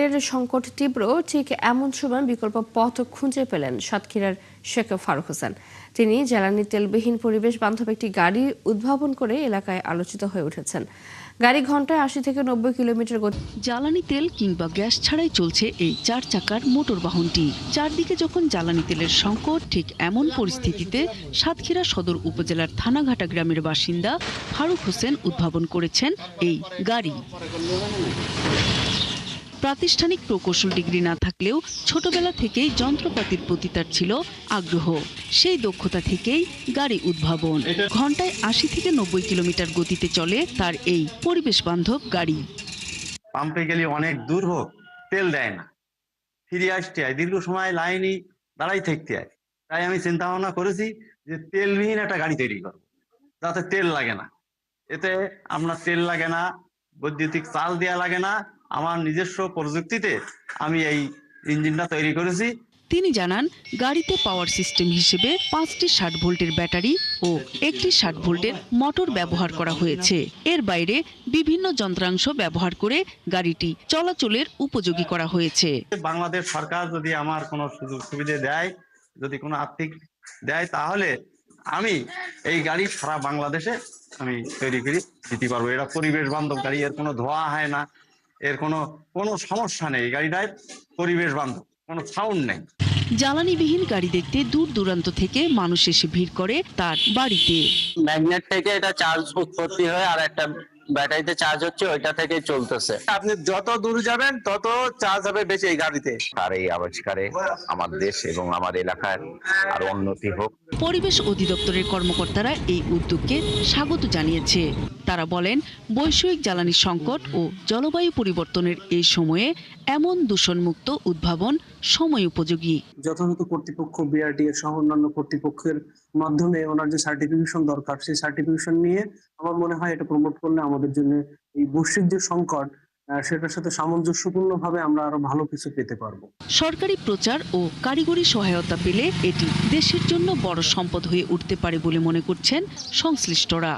তেলের সংকট তীব্র, ঠিক এমন সময় বিকল্প পথ খুঁজে পেলেন সাতক্ষীরার শেখ ফারুক হোসেন। তিনি জ্বালানি তেলবিহীন পরিবেশ বান্ধব একটি গাড়ি উদ্ভাবন করে এলাকায় আলোচিত হয়ে উঠেছেন। গাড়ি ঘন্টায় ৮০ থেকে ৯০ কিলোমিটার গতি। জ্বালানি তেল কিংবা গ্যাস ছাড়াই চলছে এই ৪ চাকার মোটর বাহনটি। চারদিকে যখন জ্বালানি তেলের সংকট, ঠিক এমন পরিস্থিতিতে সাতক্ষীরা সদর উপজেলার থানাঘাটা গ্রামের বাসিন্দা ফারুক হোসেন উদ্ভাবন করেছেন এই গাড়ি। প্রাতিষ্ঠানিক প্রকৌশল ডিগ্রি না থাকলেও ছোটবেলা থেকেই যন্ত্রপাতির প্রতি তার ছিল আগ্রহ। সেই দক্ষতা থেকেই গাড়ি উদ্ভাবন। ঘন্টায় ৮০ থেকে ৯০ কিলোমিটার গতিতে চলে তার এই পরিবেশ বান্ধব গাড়ি। পাম্পে গেলে অনেক দূর হোক, তেল দেয় না, ফিরে আসতে হয়, দীর্ঘ সময় লাইনে দাঁড়াই থাকতে হয়। তাই আমি চিন্তা ভাবনা করেছি যে তেলবিহীন একটা গাড়ি তৈরি করবো, যাতে তেল লাগে না। এতে আপনার তেল লাগে না, বৈদ্যুতিক চাল দেওয়া লাগে না। আমার নিজস্ব প্রযুক্তিতে আমি এই ইঞ্জিনটা তৈরি করেছি। তিনি জানান, গাড়িতে পাওয়ার সিস্টেম হিসেবে ৫টি ৬০ ভোল্টের ব্যাটারি ও একটি ৬০ ভোল্টের মোটর ব্যবহার করা হয়েছে। এর বাইরে বিভিন্ন যন্ত্রাংশ ব্যবহার করে গাড়িটি চলাচলের উপযোগী করা হয়েছে। বাংলাদেশ সরকার যদি আমার কোনো সুযোগ সুবিধা দেয়, যদি কোনো আর্থিক দেয়, তাহলে আমি এই গাড়ি সারা বাংলাদেশে আমি তৈরি করে দিতে পারবো। এটা পরিবেশ বান্ধব গাড়ি, এর কোনো ধোঁয়া হয় না, এর কোনো সমস্যা নেই। গাড়িটায় পরিবেশ বান্ধব, কোনো সাউন্ড নেই। জ্বালানিবিহীন গাড়ি দেখতে দূর দূরান্ত থেকে মানুষ এসে ভিড় করে তার বাড়িতে। ম্যাগনেট থেকে এটা চার্জ উৎপত্তি হয়, আর একটা ব্যাটারিতে চার্জ হচ্ছে, ওইটা থেকে চলতেছে। আপনি যত দূর যাবেন তত চার্জ হবে বেশি এই গাড়িতে। আর এই আবিষ্কারে আমার দেশ এবং আমার এলাকার আরো উন্নতি হোক। পরিবেশ অধিদপ্তরের কর্মকর্তারা এই উদ্যোগকে স্বাগত জানিয়েছে। তারা বলেন, বৈষয়িক জ্বালানি সংকট ও জলবায়ু পরিবর্তনের এই সময়ে এমন দূষণমুক্ত উদ্ভাবন সময় উপযোগী। যথাযথ কর্তৃপক্ষ, বিআরটিএ সহ অন্যান্য কর্তৃপক্ষের মাধ্যমে ওনার যে সার্টিফিকেশন দরকার, সেই সার্টিফিকেশন নিয়ে আমার মনে হয় এটা প্রমোট করলে আমাদের জন্য এই বৈশ্বিক যে সংকট, সেটার সাথে সামঞ্জস্যপূর্ণভাবে আমরা আরো ভালো কিছু পেতে পারবো। সরকারি প্রচার ও কারিগরি সহায়তা পেলে এটি দেশের জন্য বড় সম্পদ হয়ে উঠতে পারে বলে মনে করছেন সংশ্লিষ্টরা।